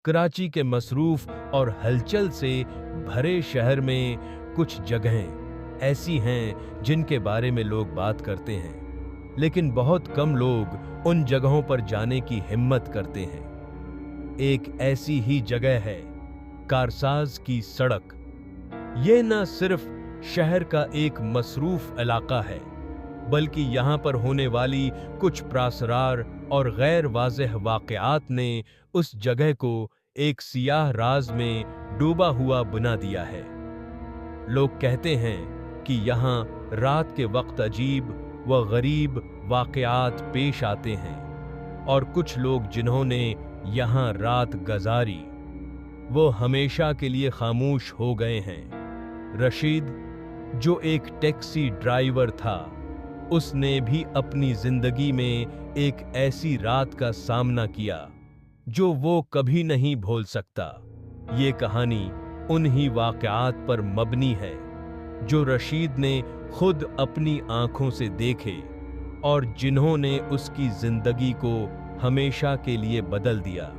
कराची के मसरूफ और हलचल से भरे शहर में कुछ जगहें ऐसी हैं जिनके बारे में लोग बात करते हैं, लेकिन बहुत कम लोग उन जगहों पर जाने की हिम्मत करते हैं। एक ऐसी ही जगह है कारसाज की सड़क। ये न सिर्फ शहर का एक मसरूफ इलाका है, बल्कि यहाँ पर होने वाली कुछ प्रासरार और गैर वाज़ेह वाक़यात ने उस जगह को एक सियाह राज में डूबा हुआ बना दिया है। लोग कहते हैं कि यहाँ रात के वक्त अजीब व गरीब वाक़यात पेश आते हैं, और कुछ लोग जिन्होंने यहाँ रात गुजारी वो हमेशा के लिए खामोश हो गए हैं। रशीद, जो एक टैक्सी ड्राइवर था, उसने भी अपनी जिंदगी में एक ऐसी रात का सामना किया जो वो कभी नहीं भूल सकता। ये कहानी उन्हीं वाक़यात पर मबनी है जो रशीद ने खुद अपनी आंखों से देखे और जिन्होंने उसकी जिंदगी को हमेशा के लिए बदल दिया।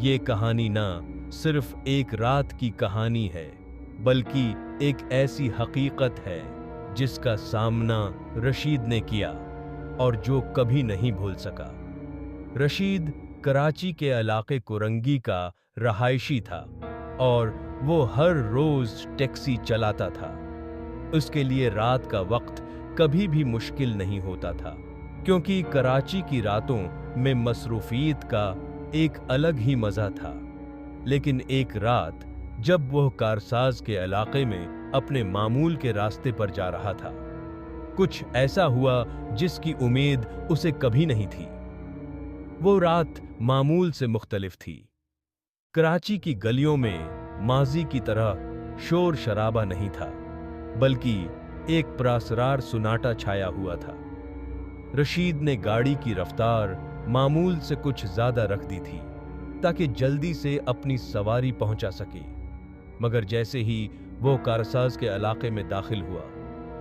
ये कहानी ना सिर्फ एक रात की कहानी है, बल्कि एक ऐसी हकीकत है जिसका सामना रशीद ने किया और जो कभी नहीं भूल सका। रशीद कराची के इलाके कोरंगी का रहायशी था और वो हर रोज टैक्सी चलाता था। उसके लिए रात का वक्त कभी भी मुश्किल नहीं होता था, क्योंकि कराची की रातों में मसरूफियत का एक अलग ही मज़ा था। लेकिन एक रात जब वह कारसाज के इलाके में अपने मामूल के रास्ते पर जा रहा था, कुछ ऐसा हुआ जिसकी उम्मीद उसे कभी नहीं थी। वो रात मामूल से मुख्तलिफ थी। कराची की गलियों में माजी की तरह शोर शराबा नहीं था, बल्कि एक प्रासरार सुनाटा छाया हुआ था। रशीद ने गाड़ी की रफ्तार मामूल से कुछ ज्यादा रख दी थी ताकि जल्दी से अपनी सवारी पहुंचा सके, मगर जैसे ही वो कारसाज के इलाके में दाखिल हुआ,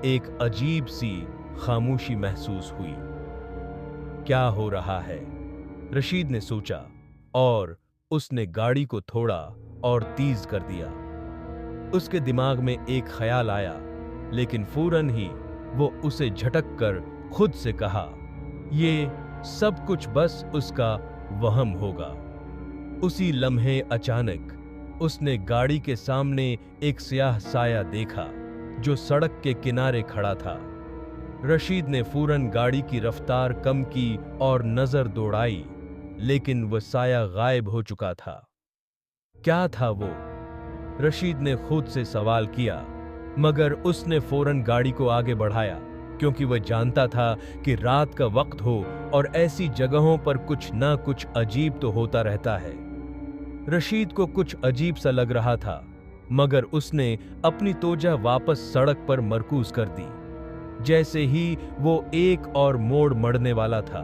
एक अजीब सी खामोशी महसूस हुई। क्या हो रहा है? रशीद ने सोचा और उसने गाड़ी को थोड़ा और तेज कर दिया। उसके दिमाग में एक ख्याल आया, लेकिन फौरन ही वो उसे झटक कर खुद से कहा, ये सब कुछ बस उसका वहम होगा। उसी लम्हे अचानक उसने गाड़ी के सामने एक स्याह साया देखा जो सड़क के किनारे खड़ा था। रशीद ने फौरन गाड़ी की रफ्तार कम की और नजर दौड़ाई, लेकिन वह साया गायब हो चुका था। क्या था वो? रशीद ने खुद से सवाल किया, मगर उसने फौरन गाड़ी को आगे बढ़ाया, क्योंकि वह जानता था कि रात का वक्त हो और ऐसी जगहों पर कुछ ना कुछ अजीब तो होता रहता है। रशीद को कुछ अजीब सा लग रहा था, मगर उसने अपनी तोजा वापस सड़क पर मरकूज कर दी। जैसे ही वो एक और मोड़ मड़ने वाला था,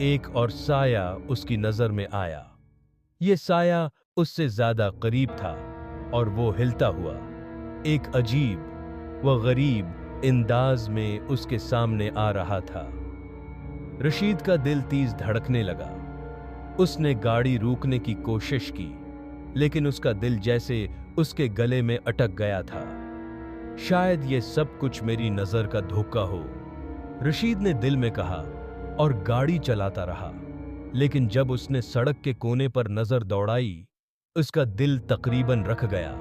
एक और साया उसकी नजर में आया। ये साया उससे ज्यादा करीब था और वो हिलता हुआ एक अजीब व गरीब अंदाज में उसके सामने आ रहा था। रशीद का दिल तेज धड़कने लगा। उसने गाड़ी रोकने की कोशिश की, लेकिन उसका दिल जैसे उसके गले में अटक गया था। शायद ये सब कुछ मेरी नजर का धोखा हो, रशीद ने दिल में कहा और गाड़ी चलाता रहा। लेकिन जब उसने सड़क के कोने पर नजर दौड़ाई, उसका दिल तकरीबन रख गया।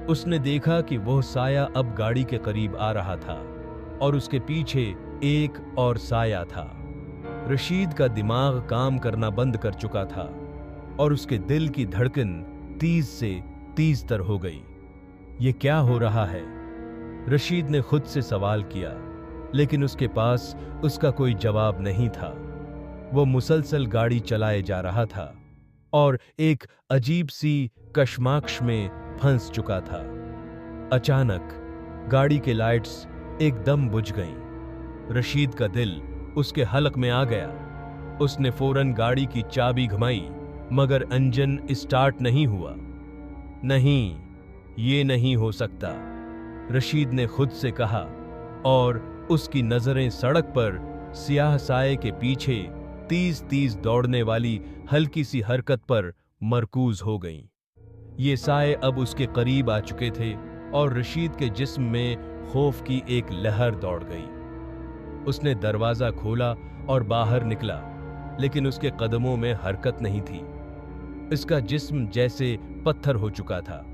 उसने देखा कि वह साया अब गाड़ी के करीब आ रहा था और उसके पीछे एक और साया था। रशीद का दिमाग काम करना बंद कर चुका था और उसके दिल की धड़कन तेज से तेज तर हो गई। ये क्या हो रहा है? रशीद ने खुद से सवाल किया, लेकिन उसके पास उसका कोई जवाब नहीं था। वो मुसलसल गाड़ी चलाए जा रहा था और एक अजीब सी कशमकश में फंस चुका था। अचानक गाड़ी के लाइट्स एकदम बुझ गईं। रशीद का दिल उसके हलक में आ गया। उसने फौरन गाड़ी की चाबी घुमाई, मगर इंजन स्टार्ट नहीं हुआ। नहीं, ये नहीं हो सकता, रशीद ने खुद से कहा, और उसकी नजरें सड़क पर स्याह साये के पीछे तेज तेज दौड़ने वाली हल्की सी हरकत पर मरकूज हो गईं। ये साए अब उसके करीब आ चुके थे और रशीद के जिस्म में खौफ की एक लहर दौड़ गई। उसने दरवाजा खोला और बाहर निकला, लेकिन उसके कदमों में हरकत नहीं थी। इसका जिस्म जैसे पत्थर हो चुका था।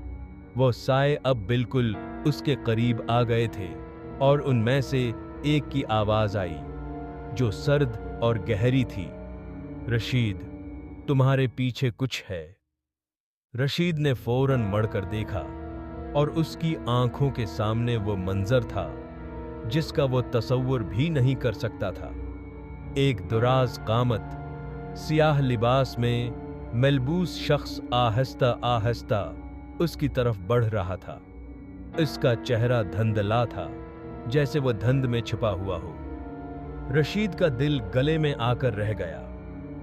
वो साए अब बिल्कुल उसके करीब आ गए थे और उनमें से एक की आवाज आई, जो सर्द और गहरी थी। रशीद, तुम्हारे पीछे कुछ है। रशीद ने फौरन मुड़कर देखा और उसकी आंखों के सामने वो मंजर था जिसका वो तसव्वुर भी नहीं कर सकता था। एक दुराज कामत, सियाह लिबास में मलबूस शख्स आहिस्ता आहिस्ता उसकी तरफ बढ़ रहा था। इसका चेहरा धंधला था, जैसे वो धुंध में छिपा हुआ हो। रशीद का दिल गले में आकर रह गया।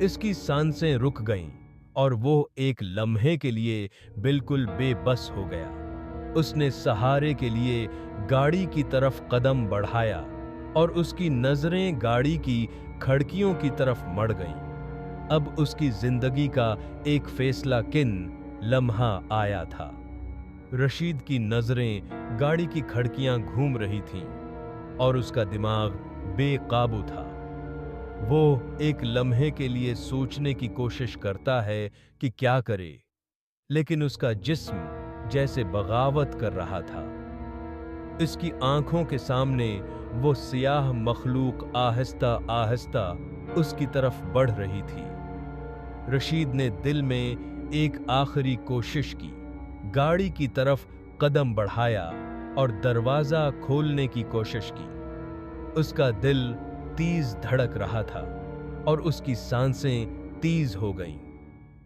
इसकी सांसें रुक गईं और वो एक लम्हे के लिए बिल्कुल बेबस हो गया। उसने सहारे के लिए गाड़ी की तरफ कदम बढ़ाया और उसकी नजरें गाड़ी की खिड़कियों की तरफ मड़ गईं। अब उसकी जिंदगी का एक फैसला किन लम्हा आया था। रशीद की नजरें गाड़ी की खिड़कियां घूम रही थीं और उसका दिमाग बेकाबू था। वो एक लम्हे के लिए सोचने की कोशिश करता है कि क्या करे, लेकिन उसका जिस्म जैसे बगावत कर रहा था। इसकी आंखों के सामने वो सियाह मखलूक आहिस्ता आहिस्ता उसकी तरफ बढ़ रही थी। रशीद ने दिल में एक आखिरी कोशिश की, गाड़ी की तरफ कदम बढ़ाया और दरवाजा खोलने की कोशिश की। उसका दिल तेज धड़क रहा था और उसकी सांसें तेज हो गईं।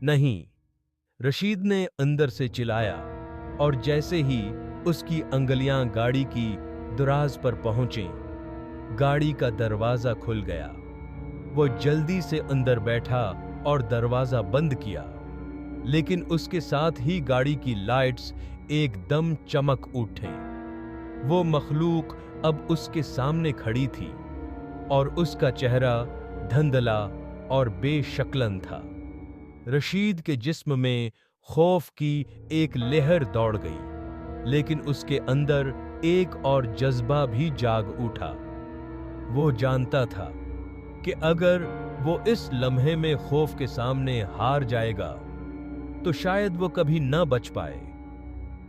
नहीं, रशीद ने अंदर से चिल्लाया और जैसे ही उसकी अंगलियां गाड़ी की दराज पर पहुंची, गाड़ी का दरवाजा खुल गया। वो जल्दी से अंदर बैठा और दरवाजा बंद किया, लेकिन उसके साथ ही गाड़ी की लाइट्स एकदम चमक उठे। वो मखलूक अब उसके सामने खड़ी थी और उसका चेहरा धुंधला और बेशक्लन था। रशीद के जिस्म में खौफ की एक लहर दौड़ गई, लेकिन उसके अंदर एक और जज्बा भी जाग उठा। वो जानता था कि अगर वो इस लम्हे में खौफ के सामने हार जाएगा तो शायद वो कभी न बच पाए।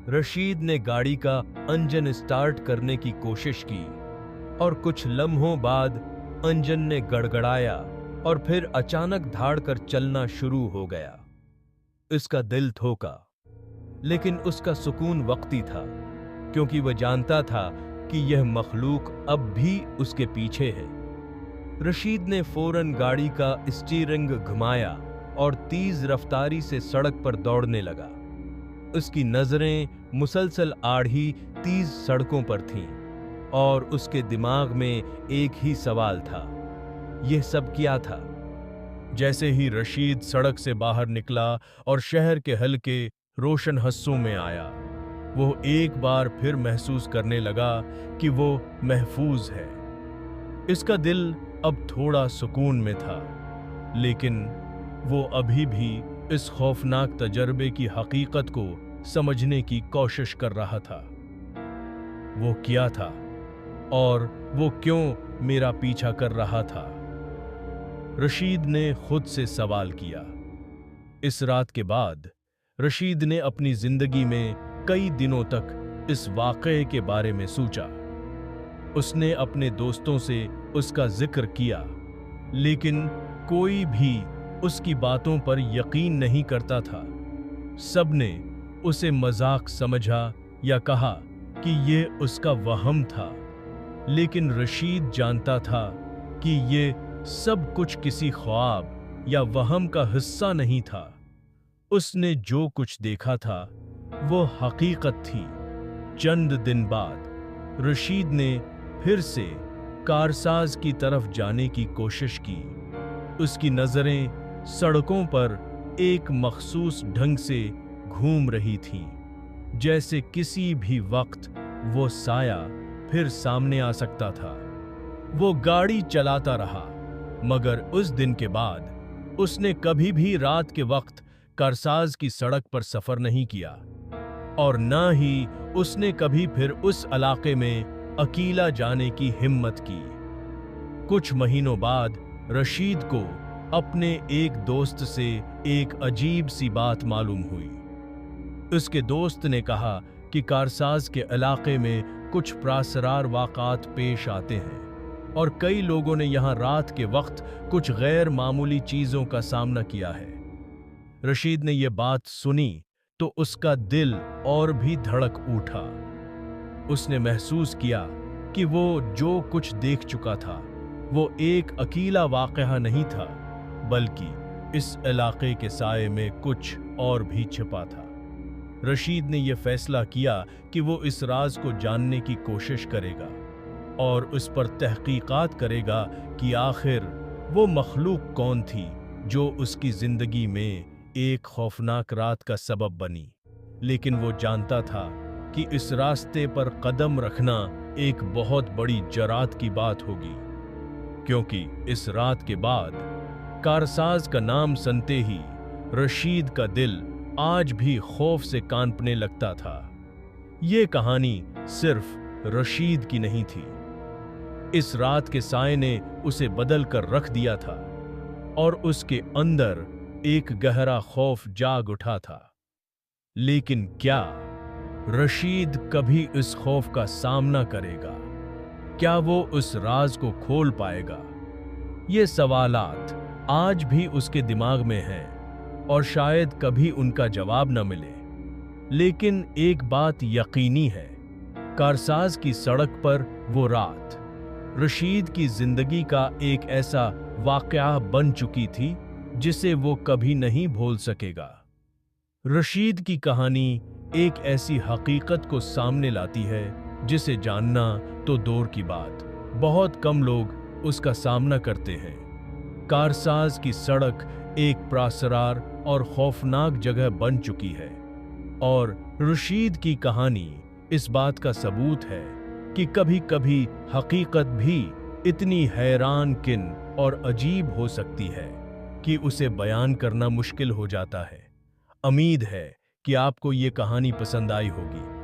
रशीद ने गाड़ी का इंजन स्टार्ट करने की कोशिश की और कुछ लम्हों बाद इंजन ने गड़गड़ाया और फिर अचानक धाड़ कर चलना शुरू हो गया। इसका दिल ठोका, लेकिन उसका सुकून वक्ती था, क्योंकि वह जानता था कि यह मखलूक अब भी उसके पीछे है। रशीद ने फौरन गाड़ी का स्टीयरिंग घुमाया और तेज रफ्तारी से सड़क पर दौड़ने लगा। उसकी नजरें मुसलसल आड़ी तेज सड़कों पर थीं और उसके दिमाग में एक ही सवाल था, यह सब क्या था? जैसे ही रशीद सड़क से बाहर निकला और शहर के हल्के रोशन हिस्सों में आया, वो एक बार फिर महसूस करने लगा कि वो महफूज है। इसका दिल अब थोड़ा सुकून में था, लेकिन वो अभी भी इस खौफनाक तजर्बे की हकीकत को समझने की कोशिश कर रहा था। वो क्या था और वो क्यों मेरा पीछा कर रहा था? रशीद ने खुद से सवाल किया। इस रात के बाद रशीद ने अपनी जिंदगी में कई दिनों तक इस वाक़ये के बारे में सोचा। उसने अपने दोस्तों से उसका जिक्र किया, लेकिन कोई भी उसकी बातों पर यकीन नहीं करता था। सबने उसे मजाक समझा या कहा कि ये उसका वहम था, लेकिन रशीद जानता था कि ये सब कुछ किसी ख्वाब या वहम का हिस्सा नहीं था। उसने जो कुछ देखा था वो हकीकत थी। चंद दिन बाद रशीद ने फिर से कारसाज की तरफ जाने की कोशिश की। उसकी नजरें सड़कों पर एक मखसूस ढंग से घूम रही थीं, जैसे किसी भी वक्त वो साया फिर सामने आ सकता था। वो गाड़ी चलाता रहा, मगर उस दिन के बाद उसने कभी भी रात के वक्त कारसाज की सड़क पर सफर नहीं किया और न ही उसने कभी फिर उस इलाके में अकेला जाने की हिम्मत की। कुछ महीनों बाद रशीद को अपने एक दोस्त से एक अजीब सी बात मालूम हुई। उसके दोस्त ने कहा कि कारसाज के इलाके में कुछ प्रासरार वाक़ात पेश आते हैं और कई लोगों ने यहाँ रात के वक्त कुछ गैर मामूली चीज़ों का सामना किया है। रशीद ने यह बात सुनी तो उसका दिल और भी धड़क उठा। उसने महसूस किया कि वो जो कुछ देख चुका था वो एक अकेला वाक़या नहीं था, बल्कि इस इलाके के साए में कुछ और भी छिपा था। रशीद ने यह फैसला किया कि वो इस राज को जानने की कोशिश करेगा और उस पर तहकीकात करेगा कि आखिर वो मखलूक कौन थी जो उसकी जिंदगी में एक खौफनाक रात का सबब बनी। लेकिन वो जानता था कि इस रास्ते पर कदम रखना एक बहुत बड़ी जरात की बात होगी, क्योंकि इस रात के बाद कारसाज का नाम सुनते ही रशीद का दिल आज भी खौफ से कांपने लगता था। ये कहानी सिर्फ रशीद की नहीं थी। इस रात के साए ने उसे बदल कर रख दिया था और उसके अंदर एक गहरा खौफ जाग उठा था। लेकिन क्या रशीद कभी इस खौफ का सामना करेगा? क्या वो उस राज को खोल पाएगा? ये सवालात आज भी उसके दिमाग में हैं और शायद कभी उनका जवाब न मिले। लेकिन एक बात यकीनी है, कारसाज की सड़क पर वो रात रशीद की जिंदगी का एक ऐसा वाक़या बन चुकी थी जिसे वो कभी नहीं भूल सकेगा। रशीद की कहानी एक ऐसी हकीकत को सामने लाती है जिसे जानना तो दूर की बात, बहुत कम लोग उसका सामना करते हैं। कारसाज की सड़क एक प्रासरार और खौफनाक जगह बन चुकी है और रशीद की कहानी इस बात का सबूत है कि कभी-कभी हकीकत भी इतनी हैरान किन और अजीब हो सकती है कि उसे बयान करना मुश्किल हो जाता है। उम्मीद है कि आपको ये कहानी पसंद आई होगी।